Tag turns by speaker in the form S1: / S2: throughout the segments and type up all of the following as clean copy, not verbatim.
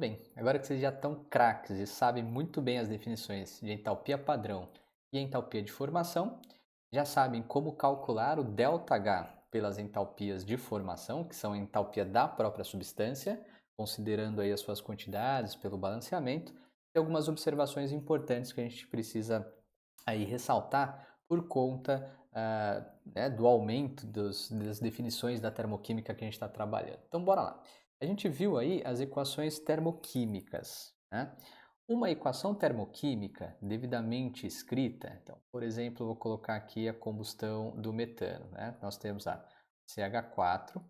S1: bem. Agora que vocês já estão craques e sabem muito bem as definições de entalpia padrão e entalpia de formação, já sabem como calcular o ΔH pelas entalpias de formação, que são a entalpia da própria substância, considerando aí as suas quantidades pelo balanceamento, e algumas observações importantes que a gente precisa aí ressaltar por conta né, do aumento das definições da termoquímica que a gente está trabalhando. Então, bora lá. A gente viu aí as equações termoquímicas, né? Uma equação termoquímica devidamente escrita, então, por exemplo, eu vou colocar aqui a combustão do metano, né? Nós temos a CH4,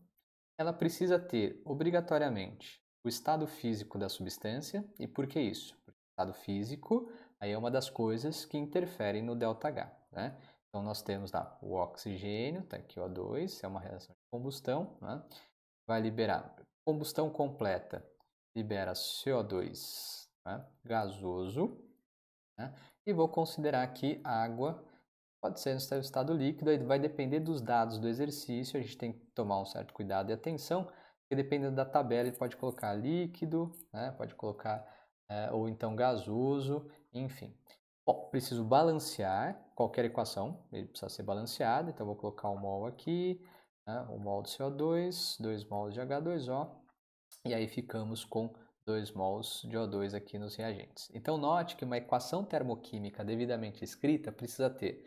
S1: ela precisa ter obrigatoriamente o estado físico da substância, e por que isso? Porque o estado físico aí é uma das coisas que interferem no ΔH, né? Então nós temos lá o oxigênio, tá aqui o O2, é uma reação de combustão, né? Vai liberar combustão completa, libera CO2, né? Gasoso, né? E vou considerar aqui água, pode ser no seu estado líquido, aí vai depender dos dados do exercício, a gente tem que tomar um certo cuidado e atenção, porque dependendo da tabela ele pode colocar líquido, né? Pode colocar ou então gasoso, enfim. Bom, preciso balancear qualquer equação, ele precisa ser balanceado, então vou colocar um mol aqui, né? 1 mol de CO2, 2 mols de H2O, e aí ficamos com 2 mols de O2 aqui nos reagentes. Então note que uma equação termoquímica devidamente escrita precisa ter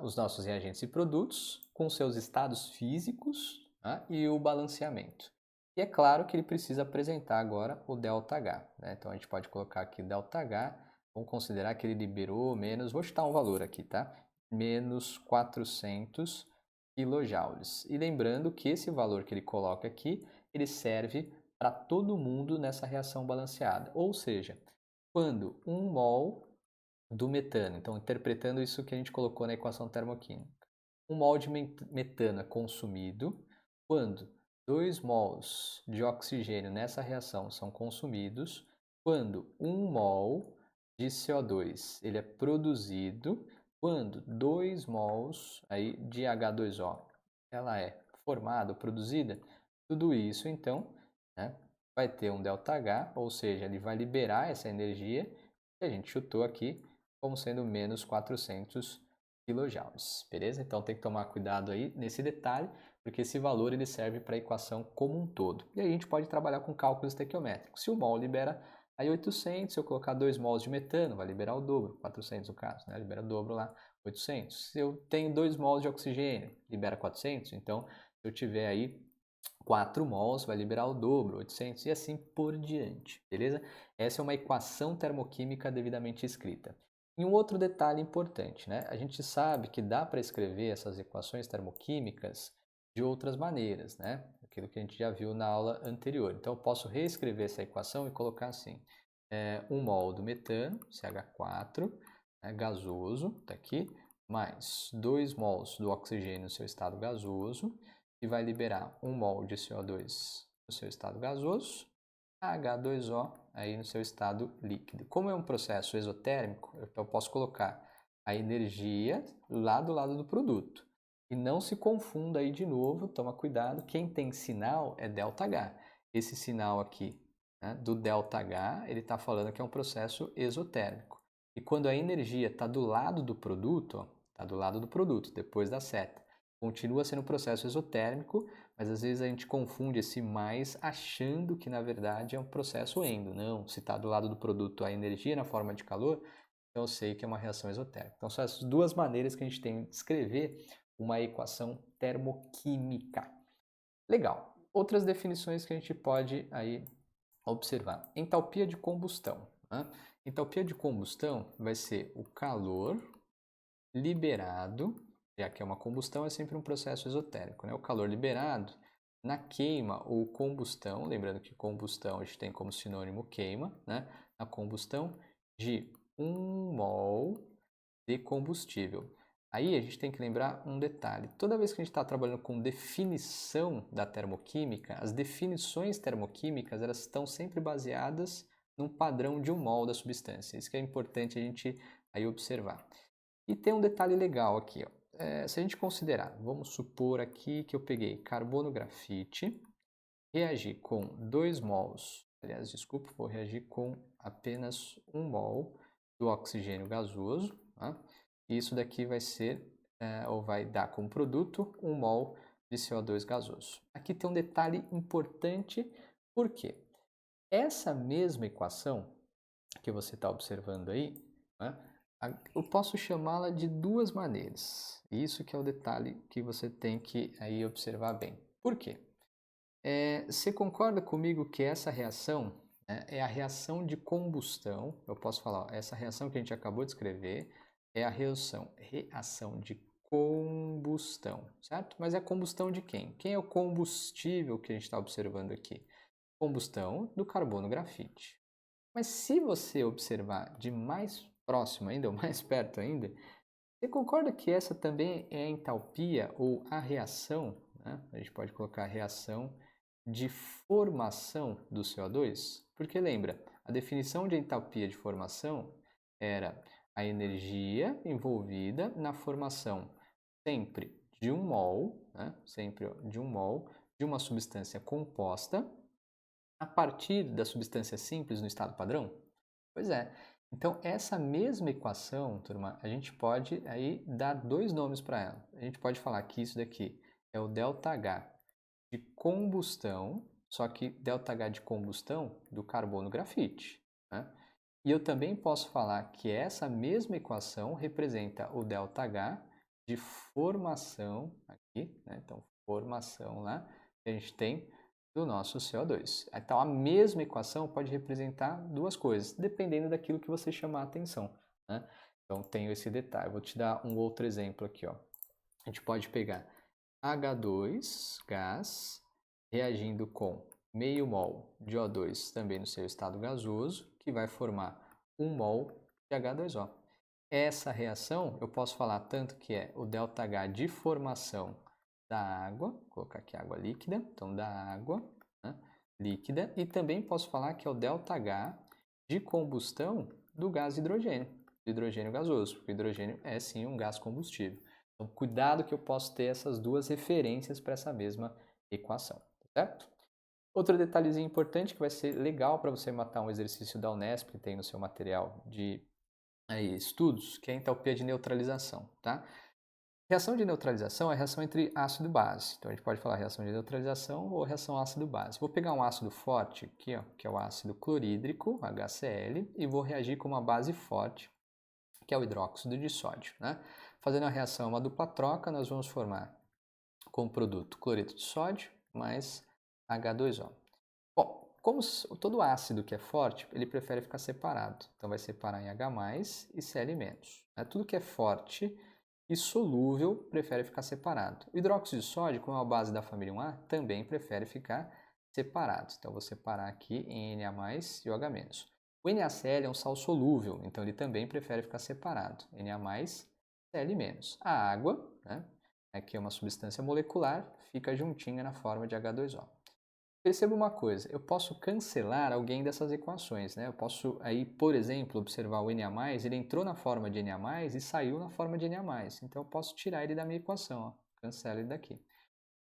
S1: os nossos reagentes e produtos com seus estados físicos, né, e o balanceamento. E é claro que ele precisa apresentar agora o ΔH, né? Então a gente pode colocar aqui ΔH, vamos considerar que ele liberou menos, vou chutar um valor aqui, tá? Menos 400 kJ. E lembrando que esse valor que ele coloca aqui, ele serve para todo mundo nessa reação balanceada. Ou seja, quando 1 mol do metano, então interpretando isso que a gente colocou na equação termoquímica, 1 mol de metano é consumido quando 2 mols de oxigênio nessa reação são consumidos, quando 1 mol de CO2 ele é produzido, quando 2 mols aí de H2O ela é formada ou produzida, tudo isso então, né, vai ter um ΔH, ou seja, ele vai liberar essa energia que a gente chutou aqui como sendo menos 400 kJ, beleza? Então tem que tomar cuidado aí nesse detalhe, porque esse valor ele serve para a equação como um todo. E aí a gente pode trabalhar com cálculos estequiométricos. Se o mol libera aí 800, se eu colocar 2 mols de metano, vai liberar o dobro, 400 no caso, né? Libera o dobro lá, 800. Se eu tenho 2 mols de oxigênio, libera 400, então se eu tiver aí 4 mols, vai liberar o dobro, 800 e assim por diante, beleza? Essa é uma equação termoquímica devidamente escrita. E um outro detalhe importante, né? A gente sabe que dá para escrever essas equações termoquímicas de outras maneiras, né? Aquilo que a gente já viu na aula anterior. Então, eu posso reescrever essa equação e colocar assim: 1 mol do metano, CH4, né, gasoso, está aqui, mais 2 mols do oxigênio no seu estado gasoso, e vai liberar 1 mol de CO2 no seu estado gasoso, H2O aí no seu estado líquido. Como é um processo exotérmico, eu posso colocar a energia lá do lado do produto. E não se confunda aí de novo, toma cuidado, quem tem sinal é ΔH. Esse sinal aqui, né, do ΔH, ele está falando que é um processo exotérmico. E quando a energia está do lado do produto, está do lado do produto, depois da seta, continua sendo um processo exotérmico, mas às vezes a gente confunde esse mais achando que na verdade é um processo endo. Não, se está do lado do produto a energia na forma de calor, então eu sei que é uma reação exotérmica. Então são essas duas maneiras que a gente tem de escrever uma equação termoquímica. Legal. Outras definições que a gente pode aí observar. Entalpia de combustão, né? Entalpia de combustão vai ser o calor liberado, já que é uma combustão, é sempre um processo exotérmico, né? O calor liberado na queima ou combustão, lembrando que combustão a gente tem como sinônimo queima, né? Na combustão de 1 mol de combustível. Aí a gente tem que lembrar um detalhe. Toda vez que a gente está trabalhando com definição da termoquímica, as definições termoquímicas elas estão sempre baseadas num padrão de 1 mol da substância. Isso que é importante a gente aí observar. E tem um detalhe legal aqui, ó. Se a gente considerar, vamos supor aqui que eu peguei carbono grafite, reagi com 2 mols aliás, desculpa, vou reagir com apenas 1 mol do oxigênio gasoso, tá? E isso daqui vai ser, ou vai dar como produto, 1 mol de CO2 gasoso. Aqui tem um detalhe importante, por quê? Essa mesma equação que você está observando aí, né, eu posso chamá-la de duas maneiras. Isso que é o detalhe que você tem que aí observar bem. Por quê? Você concorda comigo que essa reação, né, é a reação de combustão? Eu posso falar, ó, essa reação que a gente acabou de escrever é a reação de combustão, certo? Mas é combustão de quem? Quem é o combustível que a gente está observando aqui? Combustão do carbono grafite. Mas se você observar de mais próximo ainda, ou mais perto ainda, você concorda que essa também é a entalpia ou a reação, né? A gente pode colocar a reação de formação do CO2? Porque lembra, a definição de entalpia de formação era a energia envolvida na formação sempre de 1 mol, né? Sempre de 1 mol de uma substância composta a partir da substância simples no estado padrão? Pois é. Então, essa mesma equação, turma, a gente pode aí dar dois nomes para ela. A gente pode falar que isso daqui é o ΔH de combustão, só que ΔH de combustão do carbono grafite, né? E eu também posso falar que essa mesma equação representa o ΔH de formação aqui, né? Então, formação lá, que a gente tem do nosso CO2. Então, a mesma equação pode representar duas coisas, dependendo daquilo que você chamar a atenção, né? Então, tenho esse detalhe. Vou te dar um outro exemplo aqui, ó. A gente pode pegar H2, gás, reagindo com meio mol de O2 também no seu estado gasoso, que vai formar 1 mol de H2O. Essa reação eu posso falar tanto que é o ΔH de formação da água, vou colocar aqui água líquida, então da água, né, líquida, e também posso falar que é o ΔH de combustão do gás hidrogênio gasoso, porque o hidrogênio é sim um gás combustível. Então, cuidado que eu posso ter essas duas referências para essa mesma equação, certo? Outro detalhezinho importante que vai ser legal para você matar um exercício da Unesp que tem no seu material de estudos, que é a entalpia de neutralização, tá? Reação de neutralização é a reação entre ácido e base. Então, a gente pode falar reação de neutralização ou reação ácido-base. Vou pegar um ácido forte aqui, ó, que é o ácido clorídrico, HCl, e vou reagir com uma base forte, que é o hidróxido de sódio, né? Fazendo a reação uma dupla troca, nós vamos formar como produto cloreto de sódio mais H2O. Bom, como todo ácido que é forte, ele prefere ficar separado. Então, vai separar em H+, e Cl-. Tudo que é forte e solúvel prefere ficar separado. O hidróxido de sódio, como é a base da família 1A, também prefere ficar separado. Então, vou separar aqui em Na+ e OH-. O NaCl é um sal solúvel, então ele também prefere ficar separado. Na+, Cl-. A água, né, que é uma substância molecular, fica juntinha na forma de H2O. Perceba uma coisa, eu posso cancelar alguém dessas equações, né? Eu posso aí, por exemplo, observar o Na+, ele entrou na forma de Na+, e saiu na forma de Na+. Então, eu posso tirar ele da minha equação, ó. Cancelo ele daqui.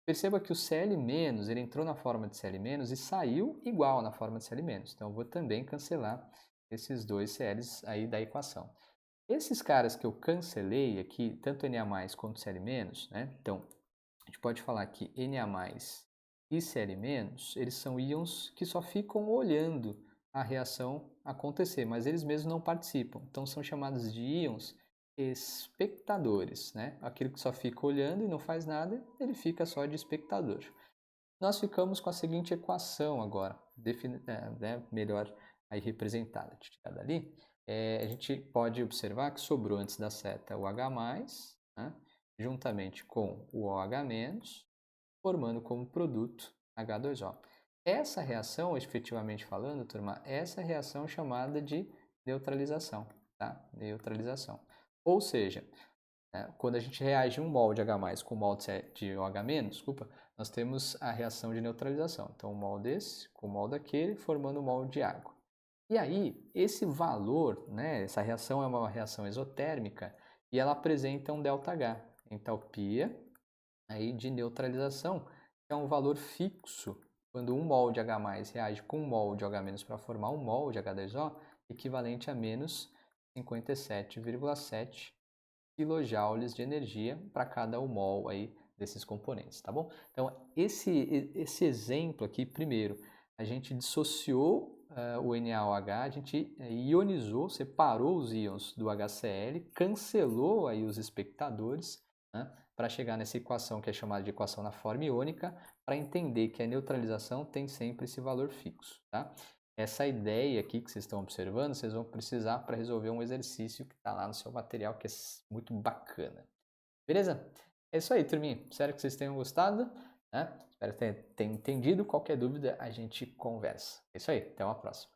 S1: Perceba que o Cl-, ele entrou na forma de Cl- e saiu igual na forma de Cl-. Então, eu vou também cancelar esses dois Cl's aí da equação. Esses caras que eu cancelei aqui, tanto Na+ quanto Cl-, né? Então, a gente pode falar que Na+ e Cl-, eles são íons que só ficam olhando a reação acontecer, mas eles mesmos não participam. Então, são chamados de íons espectadores, né? Aquele que só fica olhando e não faz nada, ele fica só de espectador. Nós ficamos com a seguinte equação agora, melhor aí representada, tirada ali. A gente pode observar que sobrou antes da seta o H+, né, juntamente com o OH-, formando como produto H2O. Essa reação, efetivamente falando, turma, essa reação é chamada de neutralização, tá? Neutralização. Ou seja, né, quando a gente reage um mol de H+ com um mol de OH-, nós temos a reação de neutralização. Então, um mol desse com um mol daquele, formando um mol de água. E aí, esse valor, né, essa reação é uma reação exotérmica e ela apresenta um ΔH, entalpia aí de neutralização, que é um valor fixo quando 1 mol de H+ reage com 1 mol de OH- para formar 1 mol de H2O, equivalente a menos 57,7 kJ de energia para cada 1 mol aí desses componentes, tá bom? Então, esse exemplo aqui, primeiro, a gente dissociou o NaOH, a gente ionizou, separou os íons do HCl, cancelou aí os espectadores, né, para chegar nessa equação que é chamada de equação na forma iônica, para entender que a neutralização tem sempre esse valor fixo, tá? Essa ideia aqui que vocês estão observando, vocês vão precisar para resolver um exercício que está lá no seu material, que é muito bacana. Beleza? É isso aí, turminha. Espero que vocês tenham gostado, né? Espero que tenham entendido. Qualquer dúvida, a gente conversa. É isso aí, até uma próxima.